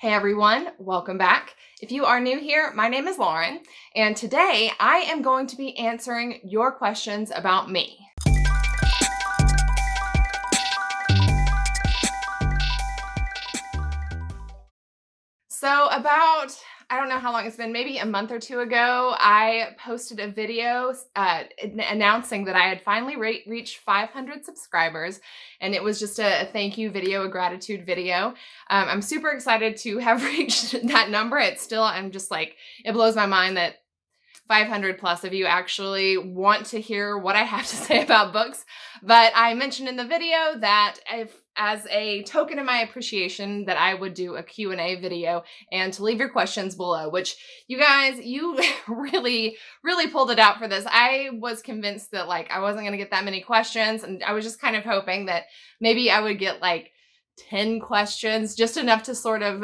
Hey everyone, welcome back. If you are new here, my name is Lauren, and today I am going to be answering your questions about me. So I don't know how long it's been, maybe a month or two ago, I posted a video announcing that I had finally reached 500 subscribers, and it was just a thank you video, a gratitude video. I'm super excited to have reached that number. I'm just like, it blows my mind that 500 plus of you actually want to hear what I have to say about books. But I mentioned in the video that as a token of my appreciation that I would do a Q&A video and to leave your questions below, which you guys, you really pulled it out for this. I was convinced that I wasn't going to get that many questions, and I was just kind of hoping that maybe I would get 10 questions, just enough to sort of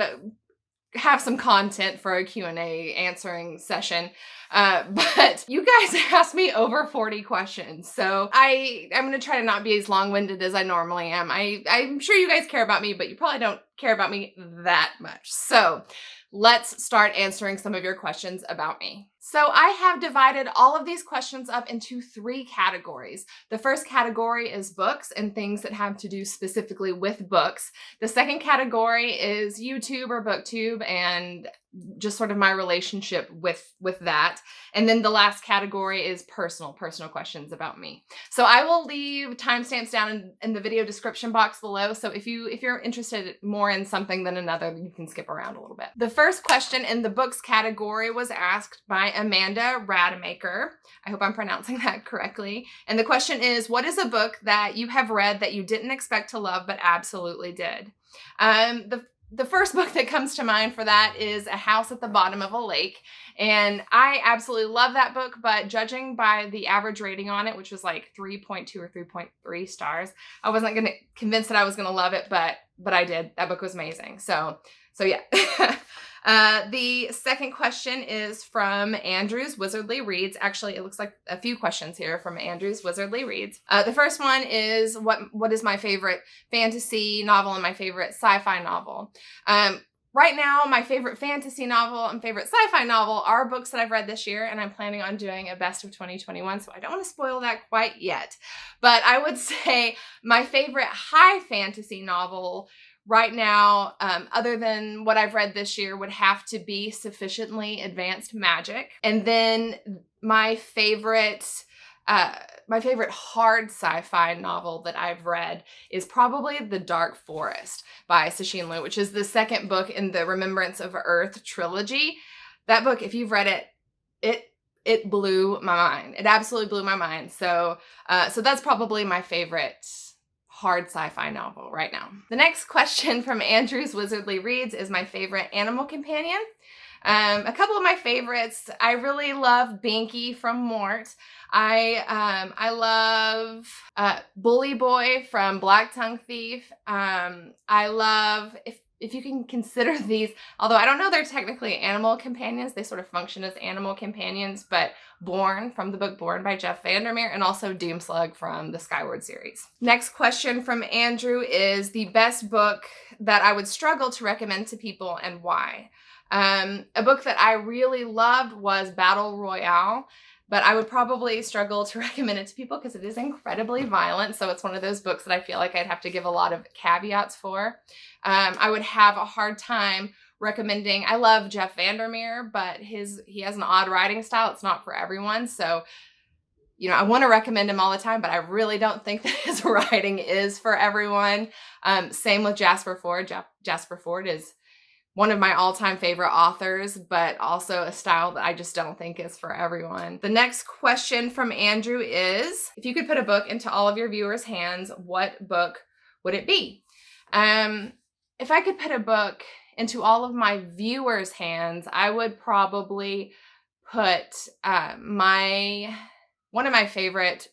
have some content for a Q&A answering session. But you guys asked me over 40 questions. So I'm going to try to not be as long-winded as I normally am. I'm sure you guys care about me, but you probably don't care about me that much. So let's start answering some of your questions about me. So I have divided all of these questions up into 3 categories. The first category is books and things that have to do specifically with books. The second category is YouTube or BookTube and just sort of my relationship with that. And then the last category is personal questions about me. So I will leave timestamps down in the video description box below. So if you're interested more in something than another, you can skip around a little bit. The first question in the books category was asked by Amanda Rademacher. I hope I'm pronouncing that correctly. And the question is, what is a book that you have read that you didn't expect to love but absolutely did? The first book that comes to mind for that is A House at the Bottom of a Lake. And I absolutely love that book, but judging by the average rating on it, which was 3.2 or 3.3 stars, I wasn't convinced that I was going to love it, but I did. That book was amazing. So yeah. The second question is from Andrew's Wizardly Reads. Actually, it looks like a few questions here from Andrew's Wizardly Reads. The first one is what is my favorite fantasy novel and my favorite sci-fi novel? Right now, my favorite fantasy novel and favorite sci-fi novel are books that I've read this year, and I'm planning on doing a best of 2021, so I don't want to spoil that quite yet. But I would say my favorite high fantasy novel right now, other than what I've read this year, would have to be Sufficiently Advanced Magic. And then my favorite hard sci-fi novel that I've read is probably The Dark Forest by Cixin Liu, which is the second book in the Remembrance of Earth trilogy. That book, if you've read it blew my mind. It absolutely blew my mind. So that's probably my favorite hard sci-fi novel right now. The next question from Andrew's Wizardly Reads is my favorite animal companion. A couple of my favorites. I really love Binky from Mort. I love Bully Boy from Black Tongue Thief. I love, if you can consider these, although I don't know they're technically animal companions, they sort of function as animal companions, but Born from the book Born by Jeff Vandermeer, and also Doomslug from the Skyward series. Next question from Andrew is the best book that I would struggle to recommend to people and why. A book that I really loved was Battle Royale, but I would probably struggle to recommend it to people because it is incredibly violent. So it's one of those books that I feel like I'd have to give a lot of caveats for. I would have a hard time recommending. I love Jeff Vandermeer, but he has an odd writing style. It's not for everyone. So, I want to recommend him all the time, but I really don't think that his writing is for everyone. Same with Jasper Fforde. Jasper Fforde is one of my all-time favorite authors, but also a style that I just don't think is for everyone. The next question from Andrew is, if you could put a book into all of your viewers' hands, what book would it be? If I could put a book into all of my viewers' hands, I would probably put one of my favorite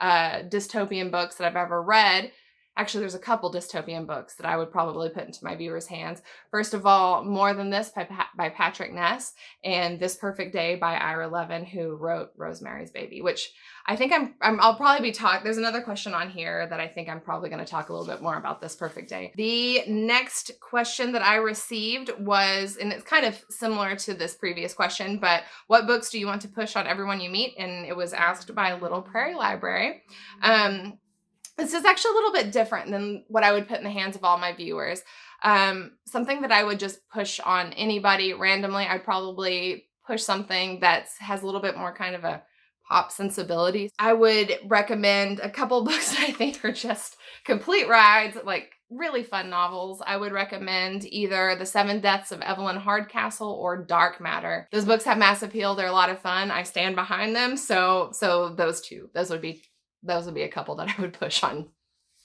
dystopian books that I've ever read Actually, there's a couple dystopian books that I would probably put into my viewers' hands. First of all, More Than This by Patrick Ness, and This Perfect Day by Ira Levin, who wrote Rosemary's Baby, which I think I'll probably be there's another question on here that I think I'm probably going to talk a little bit more about This Perfect Day. The next question that I received was, and it's kind of similar to this previous question, but what books do you want to push on everyone you meet? And it was asked by Little Prairie Library. This is actually a little bit different than what I would put in the hands of all my viewers. Something that I would just push on anybody randomly, I'd probably push something that has a little bit more kind of a pop sensibility. I would recommend a couple books that I think are just complete rides, like really fun novels. I would recommend either The Seven Deaths of Evelyn Hardcastle or Dark Matter. Those books have mass appeal. They're a lot of fun. I stand behind them. So those two, those would be a couple that I would push on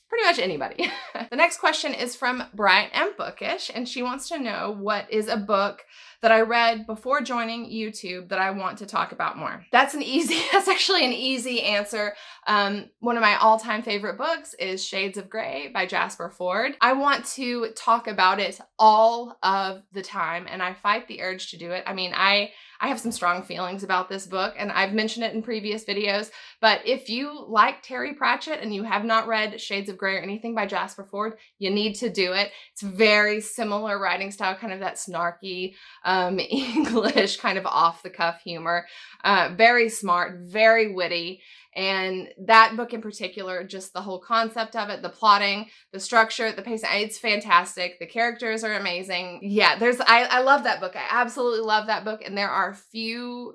pretty much anybody. The next question is from Bright and Bookish, and she wants to know what is a book that I read before joining YouTube that I want to talk about more. That's actually an easy answer. One of my all-time favorite books is Shades of Grey by Jasper Fforde. I want to talk about it all of the time, and I fight the urge to do it. I mean, I have some strong feelings about this book, and I've mentioned it in previous videos, but if you like Terry Pratchett and you have not read Shades of Grey or anything by Jasper Fforde, you need to do it. It's very similar writing style, kind of that snarky English, kind of off-the-cuff humor. Very smart, very witty. And that book in particular, just the whole concept of it, the plotting, the structure, the pacing, it's fantastic. The characters are amazing. Yeah, I love that book. I absolutely love that book. And there are few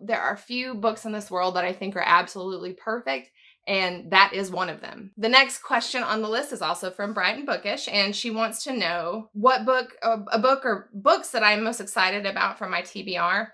books in this world that I think are absolutely perfect. And that is one of them. The next question on the list is also from Brighton Bookish, and she wants to know what book, a book or books that I'm most excited about from my TBR.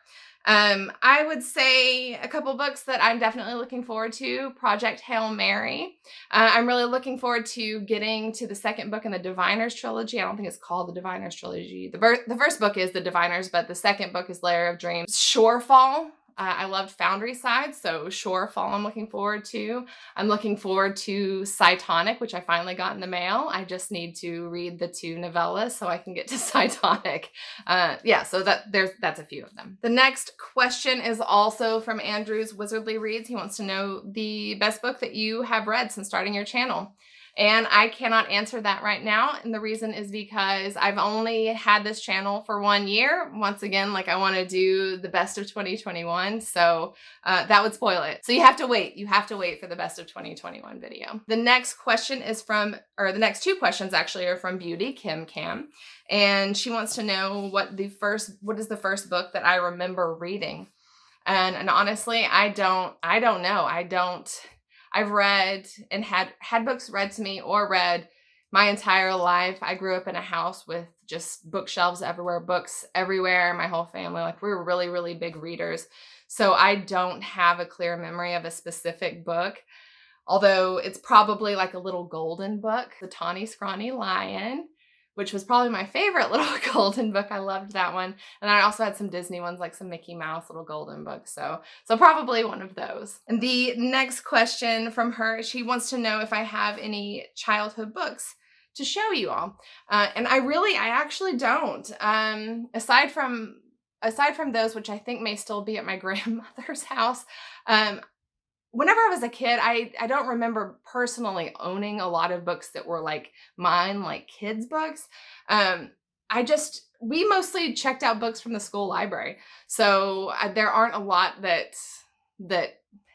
I would say a couple books that I'm definitely looking forward to. Project Hail Mary. I'm really looking forward to getting to the second book in the Diviners trilogy. I don't think it's called the Diviners trilogy. The first book is the Diviners, but the second book is Lair of Dreams. Shorefall. I loved Foundry Side, so Shorefall I'm looking forward to. I'm looking forward to Cytonic, which I finally got in the mail. I just need to read the 2 novellas so I can get to Cytonic. Yeah, so that's a few of them. The next question is also from Andrew's Wizardly Reads. He wants to know the best book that you have read since starting your channel. And I cannot answer that right now. And the reason is because I've only had this channel for 1 year. Once again, like I want to do the best of 2021. So that would spoil it. So you have to wait. You have to wait for the best of 2021 video. The next question is the next 2 questions actually are from Beauty Kim Cam. And she wants to know what is the first book that I remember reading. And honestly, I don't know. I've read and had books read to me or read my entire life. I grew up in a house with just bookshelves everywhere, books everywhere. My whole family, like we were really, really big readers. So I don't have a clear memory of a specific book, although it's probably like a little golden book, The Tawny Scrawny Lion, which was probably my favorite little golden book. I loved that one. And I also had some Disney ones, like some Mickey Mouse little golden books. So probably one of those. And the next question from her, she wants to know if I have any childhood books to show you all. And I actually don't. Aside from those, which I think may still be at my grandmother's house, whenever I was a kid, I don't remember personally owning a lot of books that were like mine, like kids' books. We mostly checked out books from the school library. So there aren't a lot that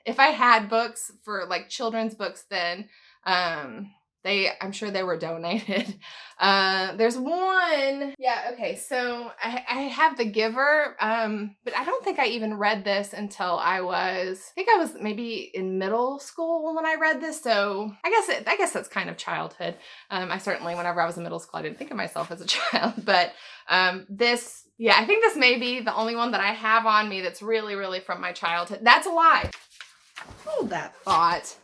if I had books for like children's books, then I'm sure they were donated. There's one. Yeah, okay. So I have The Giver, but I don't think I even read this until I was maybe in middle school when I read this. So I guess that's kind of childhood. I certainly, whenever I was in middle school, I didn't think of myself as a child, but I think this may be the only one that I have on me that's really, really from my childhood. That's a lie. Hold that thought.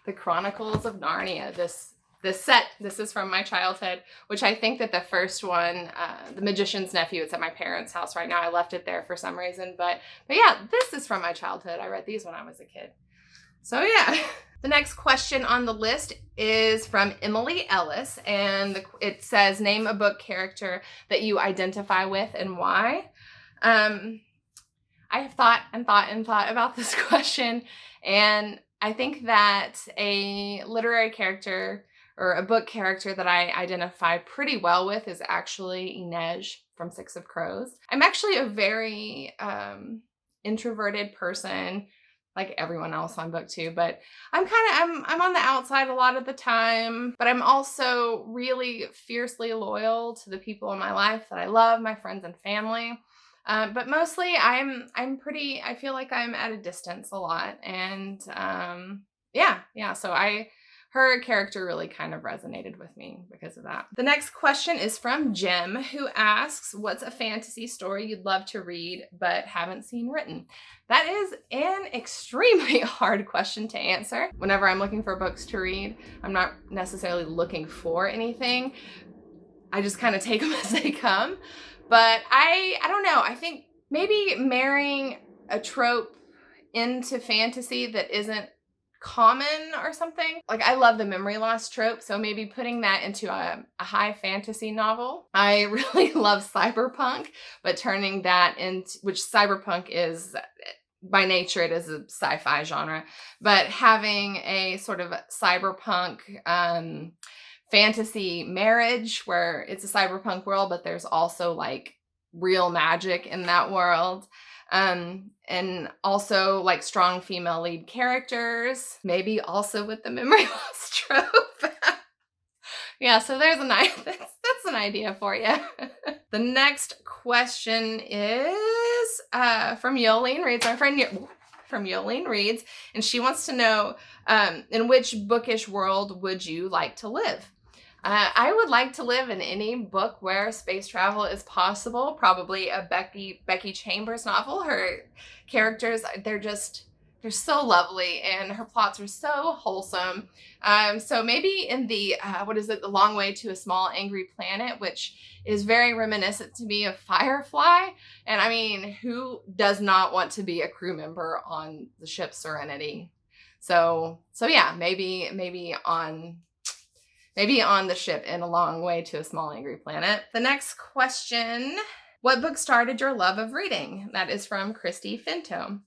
The Chronicles of Narnia. This is from my childhood, which I think that the first one, The Magician's Nephew, it's at my parents' house right now. I left it there for some reason, but yeah, this is from my childhood. I read these when I was a kid. So yeah. The next question on the list is from Emily Ellis, and it says, name a book character that you identify with and why. I have thought and thought and thought about this question, and I think that a literary character or a book character that I identify pretty well with is actually Inej from Six of Crows. I'm actually a very introverted person, like everyone else on book two, but I'm on the outside a lot of the time, but I'm also really fiercely loyal to the people in my life that I love, my friends and family. But mostly I feel like I'm at a distance a lot. And so her character really kind of resonated with me because of that. The next question is from Jim, who asks, what's a fantasy story you'd love to read but haven't seen written? That is an extremely hard question to answer. Whenever I'm looking for books to read, I'm not necessarily looking for anything. I just kind of take them as they come. But I don't know. I think maybe marrying a trope into fantasy that isn't common or something. Like, I love the memory loss trope, so maybe putting that into a high fantasy novel. I really love cyberpunk, but turning that into, which cyberpunk is, by nature, it is a sci-fi genre, but having a sort of cyberpunk fantasy marriage where it's a cyberpunk world, but there's also like real magic in that world. And also like strong female lead characters, maybe also with the memory loss trope. Yeah, so there's that's an idea for you. The next question is from Yolene Reads, my friend from Yolene Reads, and she wants to know, in which bookish world would you like to live? I would like to live in any book where space travel is possible. Probably a Becky Chambers novel. Her characters, they're so lovely, and her plots are so wholesome. So maybe in the The Long Way to a Small Angry Planet, which is very reminiscent to me of Firefly. And I mean, who does not want to be a crew member on the ship Serenity? So yeah, maybe on the ship in A Long Way to a Small Angry Planet. The next question, what book started your love of reading? That is from Christy Finto.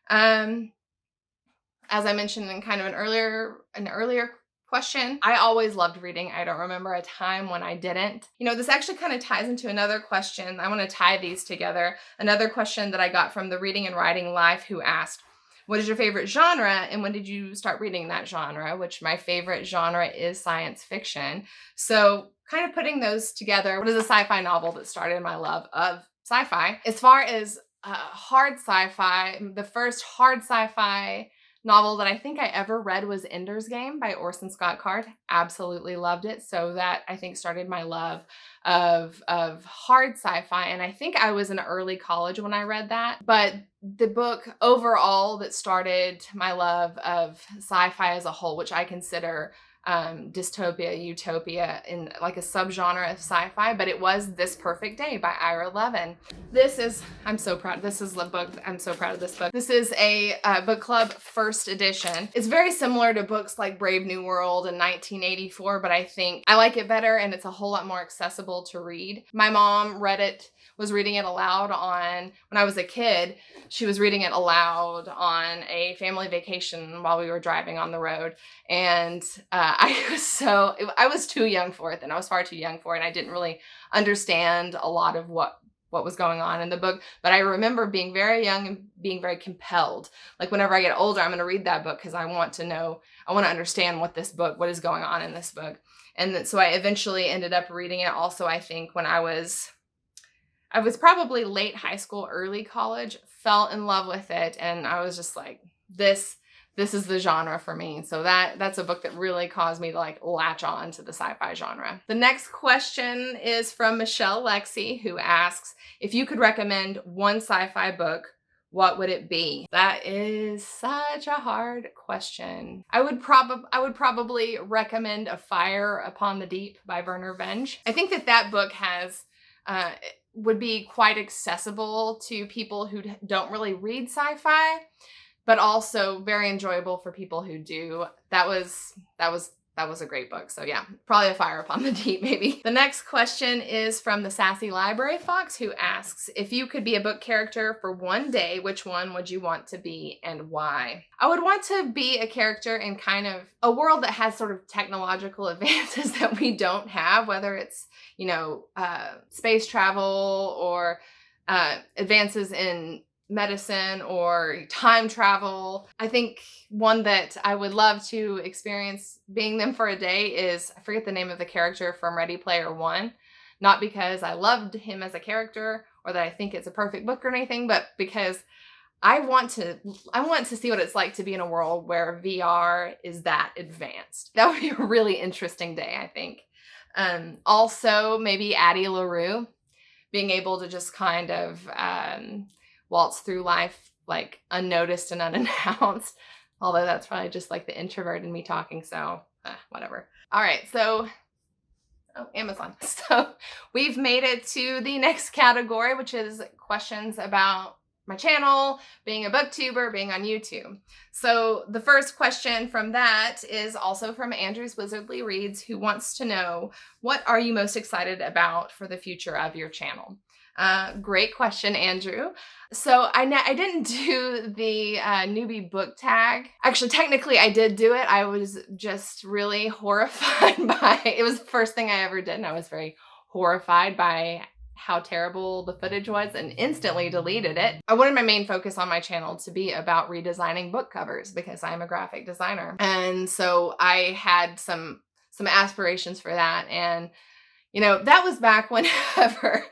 As I mentioned in kind of an earlier question, I always loved reading. I don't remember a time when I didn't. This actually kind of ties into another question. I want to tie these together. Another question that I got from the Reading and Writing Live, who asked, what is your favorite genre, and when did you start reading that genre? Which my favorite genre is science fiction. So kind of putting those together, what is a sci-fi novel that started my love of sci-fi? As far as hard sci-fi, the first hard sci-fi novel that I think I ever read was Ender's Game by Orson Scott Card. Absolutely loved it. So that, I think, started my love of hard sci-fi. And I think I was in early college when I read that. But the book overall that started my love of sci-fi as a whole, which I consider dystopia, utopia in like a subgenre of sci-fi, but it was This Perfect Day by Ira Levin. I'm so proud. This is the book. I'm so proud of this book. This is a book club first edition. It's very similar to books like Brave New World in 1984, but I think I like it better, and it's a whole lot more accessible to read. My mom was reading it aloud when I was a kid. She was reading it aloud on a family vacation while we were driving on the road. And I was too young for it then. I was far too young for it. And I didn't really understand a lot of what was going on in the book. But I remember being very young and being very compelled. Like, whenever I get older, I'm going to read that book because I want to understand what is going on in this book. And so I eventually ended up reading it also, I think, when I was probably late high school, early college, fell in love with it. And I was just like, this is the genre for me. So that's a book that really caused me to like latch on to the sci-fi genre. The next question is from Michelle Lexi, who asks, if you could recommend one sci-fi book, what would it be? That is such a hard question. I would probably recommend A Fire Upon the Deep by Werner Venge. I think that book would be quite accessible to people who don't really read sci-fi, but also very enjoyable for people who do. That was a great book. So yeah, probably a Fire Upon the Deep, maybe. The next question is from the Sassy Library Fox, who asks, if you could be a book character for one day, which one would you want to be and why? I would want to be a character in kind of a world that has sort of technological advances that we don't have, whether it's, space travel or advances in medicine or time travel. I think one that I would love to experience being them for a day is, I forget the name of the character from Ready Player One. Not because I loved him as a character or that I think it's a perfect book or anything, but because I want to see what it's like to be in a world where VR is that advanced. That would be a really interesting day, I think. Also, maybe Addie LaRue, being able to just kind of waltz through life like unnoticed and unannounced. Although that's probably just like the introvert in me talking, so whatever. All right, so Amazon. So we've made it to the next category, which is questions about my channel, being a booktuber, being on YouTube. So the first question from that is also from Andrew's Wizardly Reads, who wants to know, what are you most excited about for the future of your channel? Great question, Andrew. So I didn't do the newbie book tag. Actually, technically I did do it. I was just really horrified by it. It was the first thing I ever did, and I was very horrified by how terrible the footage was and instantly deleted it. I wanted my main focus on my channel to be about redesigning book covers because I'm a graphic designer. And so I had some aspirations for that. And, that was back whenever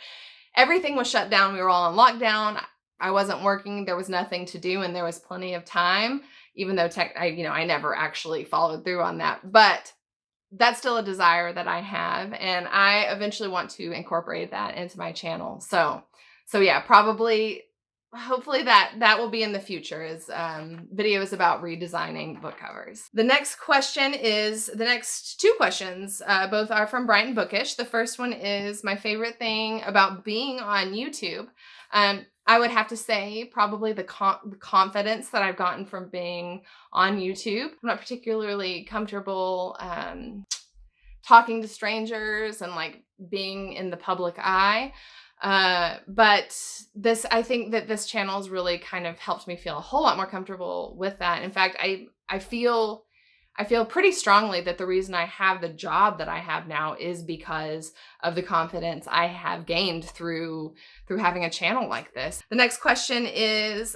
everything was shut down. We were all in lockdown. I wasn't working. There was nothing to do, and there was plenty of time, even though I never actually followed through on that. But that's still a desire that I have, and I eventually want to incorporate that into my channel. So yeah, hopefully that will be in the future, is videos about redesigning book covers. The next two questions, both are from Brighton Bookish. The first one is my favorite thing about being on YouTube. I would have to say probably the confidence that I've gotten from being on YouTube. I'm not particularly comfortable talking to strangers and like being in the public eye. But I think that this channel has really kind of helped me feel a whole lot more comfortable with that. In fact, I feel pretty strongly that the reason I have the job that I have now is because of the confidence I have gained through having a channel like this. The next question is,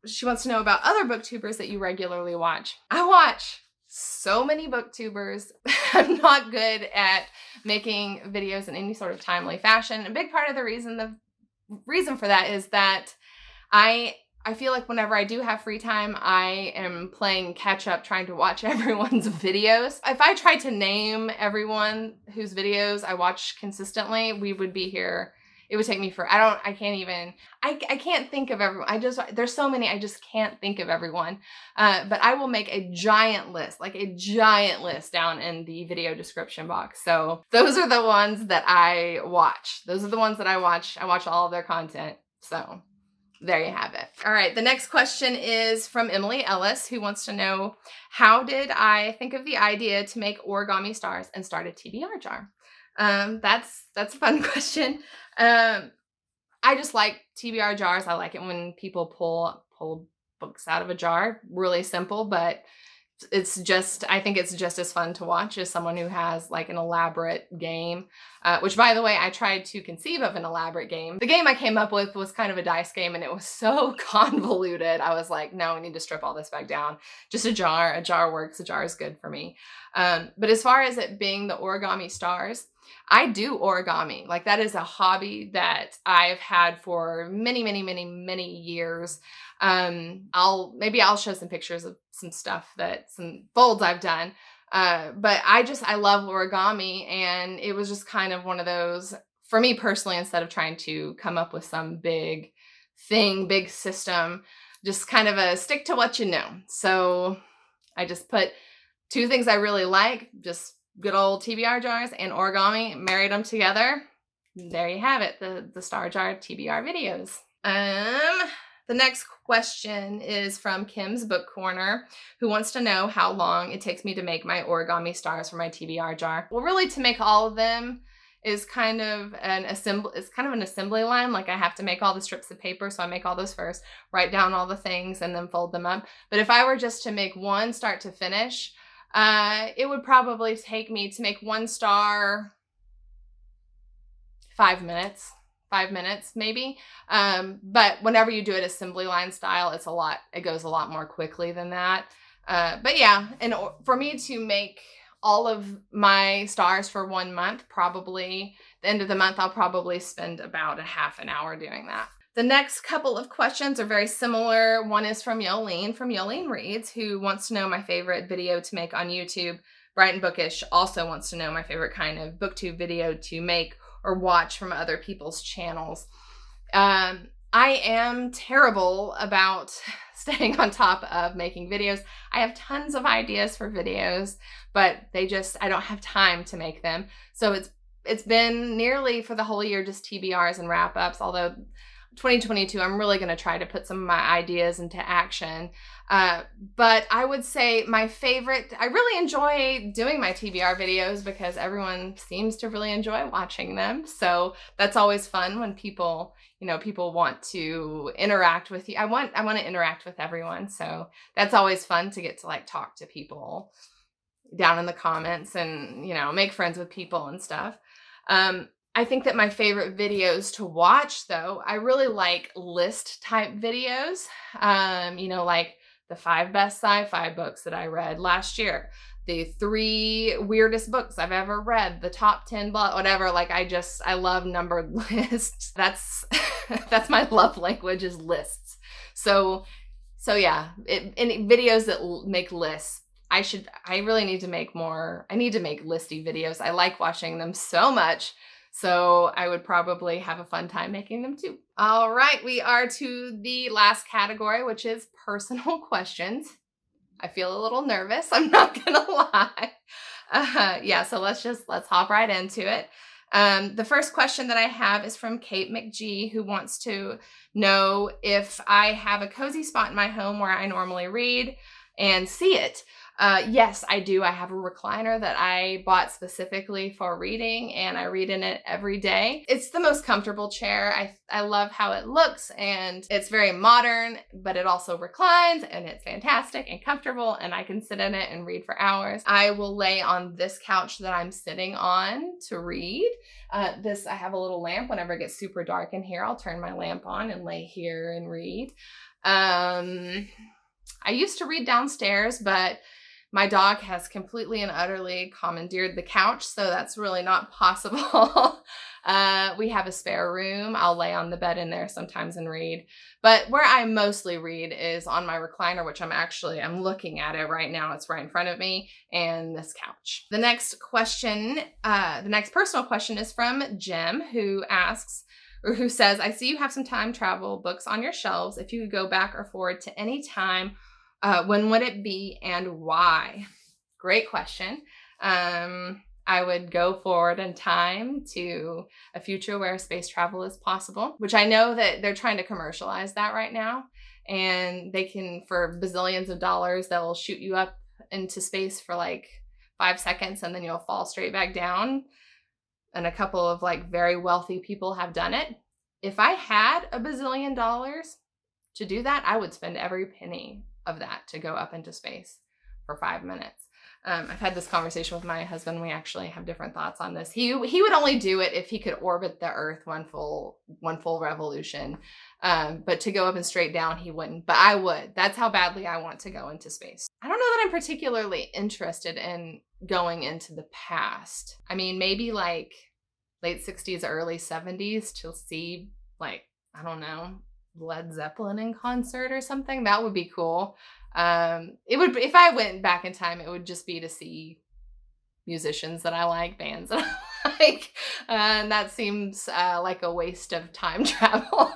she wants to know about other booktubers that you regularly watch. I watch so many booktubers. I'm not good at making videos in any sort of timely fashion. A big part of the reason for that is that I feel like whenever I do have free time, I am playing catch up, trying to watch everyone's videos. If I tried to name everyone whose videos I watch consistently, we would be here. It would take me I can't think of everyone. There's so many, I just can't think of everyone. But I will make a giant list down in the video description box. So those are the ones that I watch. I watch all of their content. So there you have it. All right, the next question is from Emily Ellis, who wants to know, how did I think of the idea to make origami stars and start a TBR jar? That's a fun question. I just like TBR jars. I like it when people pull books out of a jar. Really simple, but I think it's just as fun to watch as someone who has like an elaborate game, which, by the way, I tried to conceive of an elaborate game. The game I came up with was kind of a dice game, and it was so convoluted. I was like, no, we need to strip all this back down. Just a jar works. A jar is good for me. But as far as it being the origami stars, I do origami. Like, that is a hobby that I've had for many, many, many, many years. I'll show some pictures of some folds I've done. But I love origami, and it was just kind of one of those, for me personally, instead of trying to come up with some big system, just kind of a stick to what you know. So I just put two things I really like, just good old TBR jars and origami, married them together. There you have it, the Star Jar TBR videos. The next question is from Kim's Book Corner, who wants to know how long it takes me to make my origami stars for my TBR jar. Well, really, to make all of them is kind of an assembly line. Like, I have to make all the strips of paper, so I make all those first, write down all the things, and then fold them up. But if I were just to make one start to finish, it would probably take me to make one star 5 minutes. 5 minutes maybe. But whenever you do it assembly line style, it goes a lot more quickly than that. But yeah, and for me to make all of my stars for 1 month, probably the end of the month, I'll probably spend about a half an hour doing that. The next couple of questions are very similar. One is from Yolene Reads, who wants to know my favorite video to make on YouTube. Brighton Bookish also wants to know my favorite kind of booktube video to make or watch from other people's channels. I am terrible about staying on top of making videos. I have tons of ideas for videos, but I don't have time to make them. So it's been nearly for the whole year just TBRs and wrap-ups, although 2022, I'm really going to try to put some of my ideas into action. But I would say I really enjoy doing my TBR videos because everyone seems to really enjoy watching them. So that's always fun when people want to interact with you. I want to interact with everyone. So that's always fun to get to like talk to people down in the comments and, make friends with people and stuff. I think that my favorite videos to watch, though, I really like list type videos, like the 5 best sci-fi books that I read last year, the 3 weirdest books I've ever read, the top 10, whatever. Like, I love numbered lists. That's my love language, is lists. So yeah, and videos that make lists. I really need to make more. I need to make listy videos. I like watching them so much. So I would probably have a fun time making them too. All right, we are to the last category, which is personal questions. I feel a little nervous, I'm not gonna lie. So let's hop right into it. The first question that I have is from Kate McGee, who wants to know if I have a cozy spot in my home where I normally read and see it. Yes, I do. I have a recliner that I bought specifically for reading, and I read in it every day. It's the most comfortable chair. I love how it looks, and it's very modern, but it also reclines, and it's fantastic and comfortable, and I can sit in it and read for hours. I will lay on this couch that I'm sitting on to read. I have a little lamp. Whenever it gets super dark in here, I'll turn my lamp on and lay here and read. I used to read downstairs, but my dog has completely and utterly commandeered the couch, so that's really not possible. We have a spare room. I'll lay on the bed in there sometimes and read. But where I mostly read is on my recliner, which I'm looking at it right now. It's right in front of me, and this couch. The next personal question is from Jim, who says, I see you have some time travel books on your shelves. If you could go back or forward to any time, when would it be and why? Great question. I would go forward in time to a future where space travel is possible, which I know that they're trying to commercialize that right now. And they can, for bazillions of dollars, they'll shoot you up into space for like 5 seconds and then you'll fall straight back down. And a couple of like very wealthy people have done it. If I had a bazillion dollars to do that, I would spend every penny of that to go up into space for 5 minutes. I've had this conversation with my husband. We actually have different thoughts on this. He would only do it if he could orbit the Earth one full revolution. But to go up and straight down, he wouldn't. But I would. That's how badly I want to go into space. I don't know that I'm particularly interested in going into the past. I mean, maybe like late 60s, early 70s to see, like, I don't know, Led Zeppelin in concert or something. That would be cool. It would, if I went back in time, it would just be to see musicians that I like, bands that I like. And that seems like a waste of time travel.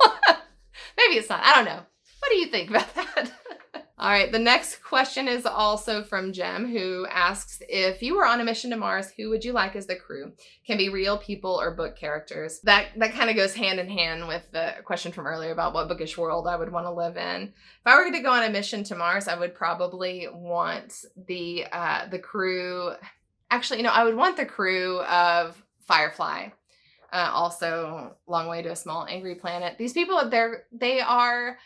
Maybe it's not. I don't know. What do you think about that? All right, the next question is also from Jem, who asks, if you were on a mission to Mars, who would you like as the crew? Can be real people or book characters. That kind of goes hand in hand with the question from earlier about what bookish world I would want to live in. If I were to go on a mission to Mars, I would probably want the crew. Actually, I would want the crew of Firefly. Also, Long Way to a Small Angry Planet. These people, they are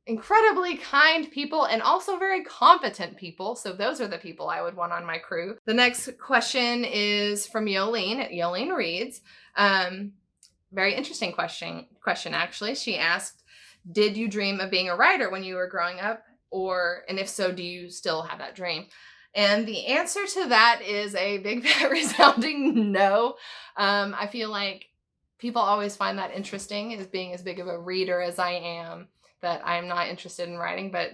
incredibly kind people and also very competent people. So those are the people I would want on my crew. The next question is from Yolene. Yolene reads, very interesting question actually. She asked, did you dream of being a writer when you were growing up? And if so, do you still have that dream? And the answer to that is a big fat resounding no. I feel like people always find that interesting, as being as big of a reader as I am, that I'm not interested in writing, but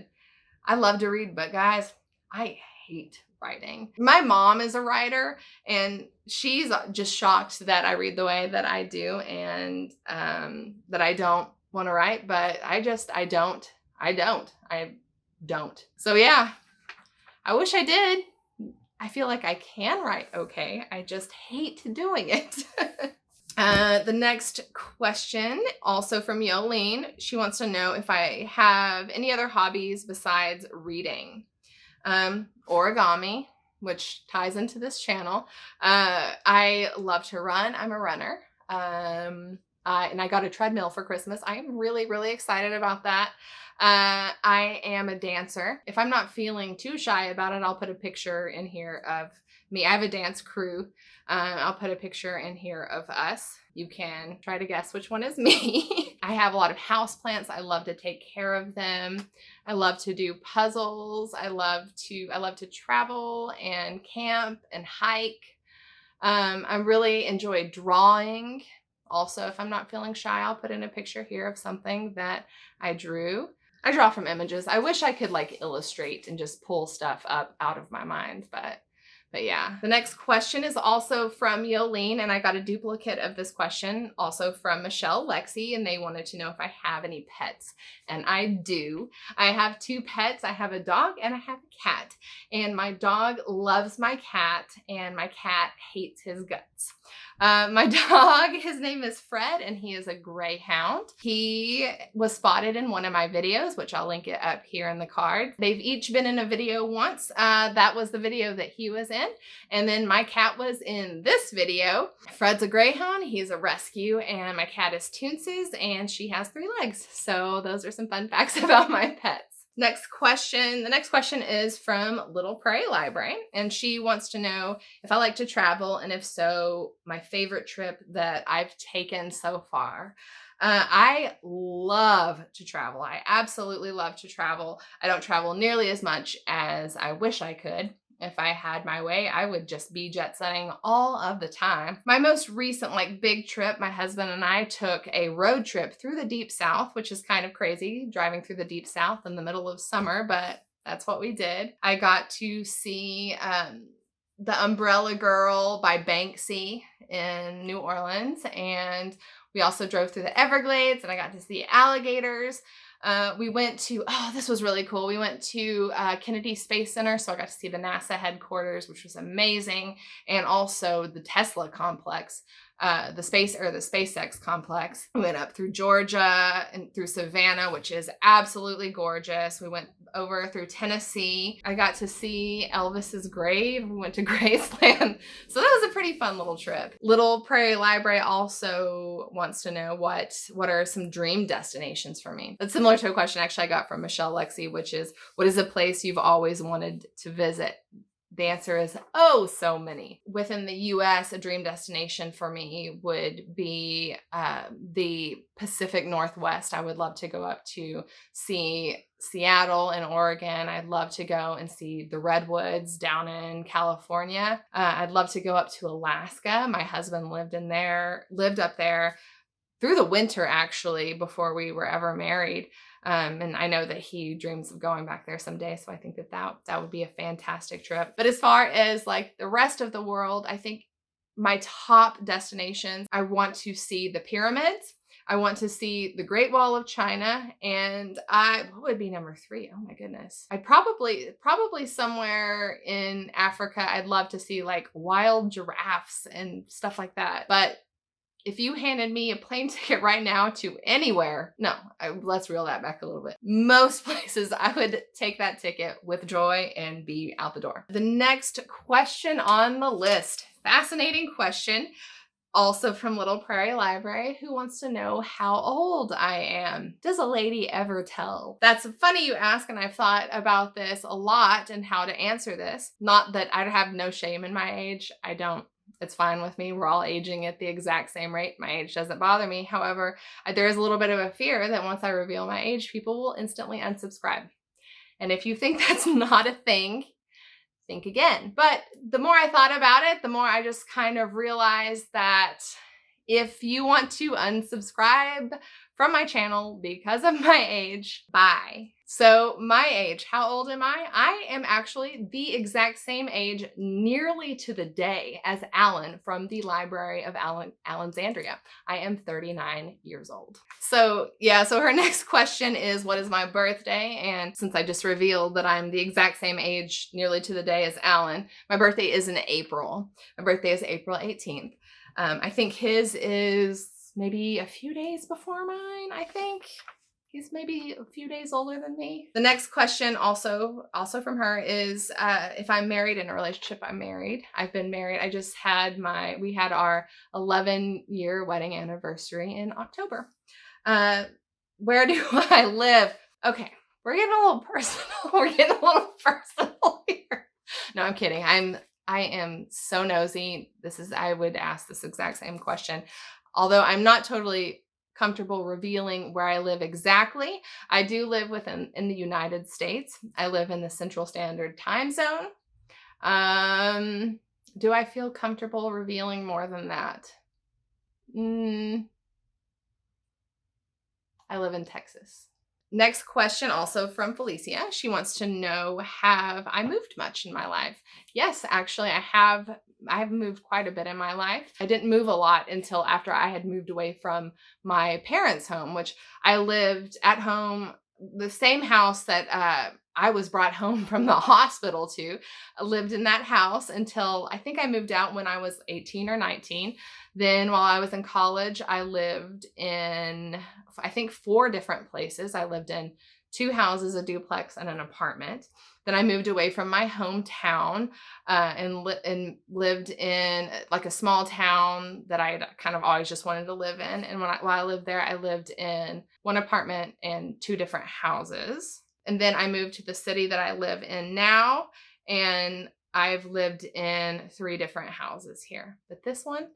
I love to read. But guys, I hate writing. My mom is a writer, and she's just shocked that I read the way that I do, and that I don't want to write, but I don't. So yeah, I wish I did. I feel like I can write okay. I just hate doing it. The next question, also from Yolene. She wants to know if I have any other hobbies besides reading. Origami, which ties into this channel. I love to run. I'm a runner. And I got a treadmill for Christmas. I am really, really excited about that. I am a dancer. If I'm not feeling too shy about it, I'll put a picture in here of me. I have a dance crew. I'll put a picture in here of us. You can try to guess which one is me. I have a lot of houseplants. I love to take care of them. I love to do puzzles. I love to travel and camp and hike. I really enjoy drawing. Also, if I'm not feeling shy, I'll put in a picture here of something that I drew. I draw from images. I wish I could illustrate and just pull stuff up out of my mind, but yeah. The next question is also from Yolene, and I got a duplicate of this question also from Michelle Lexi, and they wanted to know if I have any pets. And I do. I have 2 pets. I have a dog and I have a cat. And my dog loves my cat, and my cat hates his guts. My dog, his name is Fred, and he is a greyhound. He was spotted in one of my videos, which I'll link it up here in the card. They've each been in a video once. That was the video that he was in. And then my cat was in this video. Fred's a greyhound, he's a rescue, and my cat is Toonses, and she has 3 legs. So those are some fun facts about my pets. Next question. The next question is from Little Prairie Library, and she wants to know if I like to travel, and if so, my favorite trip that I've taken so far. I love to travel. I absolutely love to travel. I don't travel nearly as much as I wish I could. If I had my way, I would just be jet setting all of the time. My most recent big trip, my husband and I took a road trip through the Deep South, which is kind of crazy, driving through the Deep South in the middle of summer, but that's what we did. I got to see The Umbrella Girl by Banksy in New Orleans, and we also drove through the Everglades, and I got to see alligators. We went to, this was really cool. We went to Kennedy Space Center, so I got to see the NASA headquarters, which was amazing, and also the Tesla complex, the SpaceX complex. We went up through Georgia and through Savannah, which is absolutely gorgeous. We went over through Tennessee. I got to see Elvis's grave. We went to Graceland. So that was a pretty fun little trip. Little Prairie Library also wants to know what are some dream destinations for me. That's similar to a question actually I got from Michelle Lexi, which is, what is a place you've always wanted to visit? The answer is, so many. Within the US, a dream destination for me would be the Pacific Northwest. I would love to go up to see Seattle and Oregon. I'd love to go and see the redwoods down in California. I'd love to go up to Alaska. My husband lived up there through the winter, actually, before we were ever married. And I know that he dreams of going back there someday. So I think that would be a fantastic trip. But as far as the rest of the world, I think my top destinations, I want to see the pyramids. I want to see the Great Wall of China, and what would be number 3? Oh my goodness. I'd probably somewhere in Africa. I'd love to see like wild giraffes and stuff like that. But if you handed me a plane ticket right now to anywhere, no, let's reel that back a little bit. Most places, I would take that ticket with joy and be out the door. The next question on the list, fascinating question, also from Little Prairie Library, who wants to know how old I am. Does a lady ever tell? That's funny you ask, and I've thought about this a lot and how to answer this. Not that I have no shame in my age. I don't. It's fine with me. We're all aging at the exact same rate. My age doesn't bother me. However, there is a little bit of a fear that once I reveal my age, people will instantly unsubscribe. And if you think that's not a thing, think again. But the more I thought about it, the more I just kind of realized that if you want to unsubscribe from my channel because of my age, bye. So my age, how old am I? I am actually the exact same age, nearly to the day, as Alan from the Library of Alexandria. I am 39 years old. So yeah, so her next question is, what is my birthday? And since I just revealed that I'm the exact same age, nearly to the day as Alan, my birthday is in April. My birthday is April 18th. I think his is maybe a few days before mine, I think. He's maybe a few days older than me. The next question also from her is if I'm married, in a relationship. I'm married. I've been married. We had our 11-year wedding anniversary in October. Where do I live? Okay, we're getting a little personal. Here. No, I'm kidding. I am so nosy. I would ask this exact same question. Although I'm not totally comfortable revealing where I live exactly. I do live in the United States. I live in the Central Standard Time Zone. Do I feel comfortable revealing more than that? I live in Texas. Next question, also from Felicia. She wants to know, have I moved much in my life? Yes, actually, I have. I've moved quite a bit in my life. I didn't move a lot until after I had moved away from my parents' home, which I lived at home, the same house that I was brought home from the hospital to. I lived in that house until I think I moved out when I was 18 or 19. Then while I was in college, I lived in, I think, 4 different places. I lived in 2 houses, a duplex, and an apartment. Then I moved away from my hometown and lived in like a small town that I had kind of always just wanted to live in. And while I lived there, I lived in 1 apartment and 2 different houses. And then I moved to the city that I live in now, and I've lived in 3 different houses here. But this one,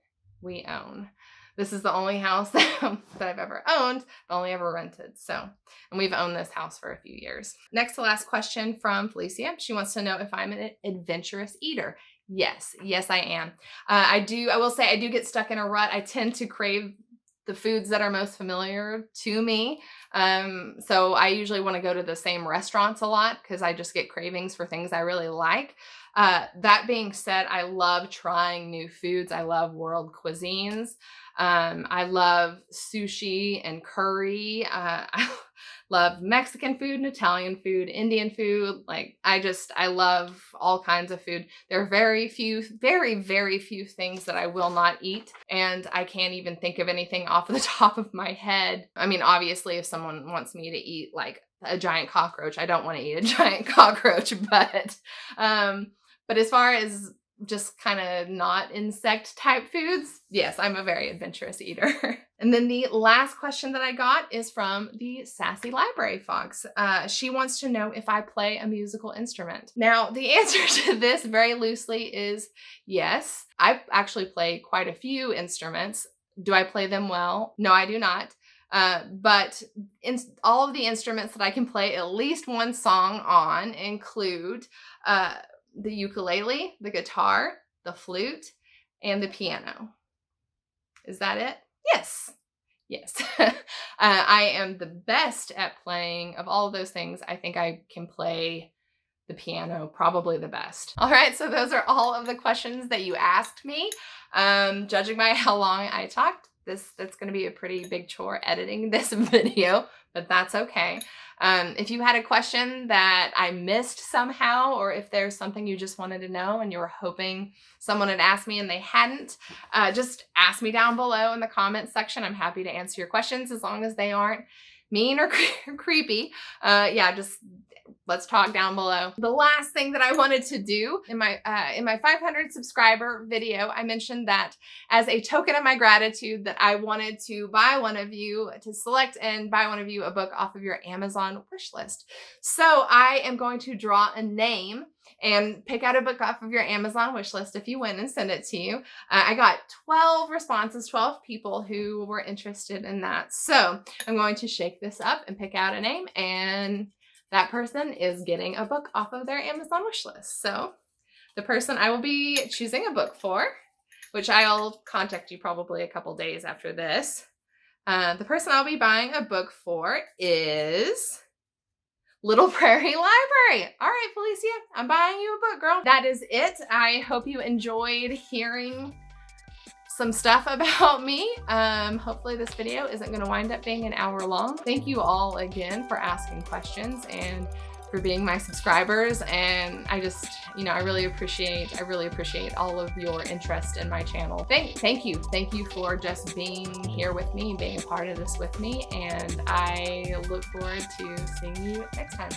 we own. This is the only house that I've ever owned, but only ever rented. So, and we've owned this house for a few years. Next to last question from Felicia. She wants to know if I'm an adventurous eater. Yes, I am. I will say I do get stuck in a rut. I tend to crave the foods that are most familiar to me. So I usually want to go to the same restaurants a lot because I just get cravings for things I really like. That being said, I love trying new foods. I love world cuisines. I love sushi and curry. I love Mexican food and Italian food, Indian food. I love all kinds of food. There are very, very few things that I will not eat. And I can't even think of anything off the top of my head. I mean, obviously, if someone wants me to eat like a giant cockroach, I don't want to eat a giant cockroach, but as far as just kind of not insect type foods, yes, I'm a very adventurous eater. And then the last question that I got is from the Sassy Library Fox. She wants to know if I play a musical instrument. Now, the answer to this very loosely is yes. I actually play quite a few instruments. Do I play them well? No, I do not. But all of the instruments that I can play at least one song on include the ukulele, the guitar, the flute, and the piano. Is that it? Yes. I am the best at playing of all of those things. I think I can play the piano probably the best. All right, so those are all of the questions that you asked me. Judging by how long I talked, That's going to be a pretty big chore editing this video, but that's okay. If you had a question that I missed somehow, or if there's something you just wanted to know and you were hoping someone had asked me and they hadn't, just ask me down below in the comments section. I'm happy to answer your questions as long as they aren't mean or creepy. Yeah, just let's talk down below. The last thing that I wanted to do in my 500 subscriber video, I mentioned that as a token of my gratitude that I wanted to select and buy one of you a book off of your Amazon wish list. So I am going to draw a name and pick out a book off of your Amazon wish list if you win and send it to you. I got 12 responses, 12 people who were interested in that. So I'm going to shake this up and pick out a name, and that person is getting a book off of their Amazon wish list. So the person I will be choosing a book for, which I'll contact you probably a couple days after this. The person I'll be buying a book for is Little Prairie Library. All right, Felicia, I'm buying you a book, girl. That is it. I hope you enjoyed hearing some stuff about me. Hopefully this video isn't going to wind up being an hour long. Thank you all again for asking questions and for being my subscribers. And I just, I really appreciate all of your interest in my channel. Thank you for just being here with me, being a part of this with me. And I look forward to seeing you next time.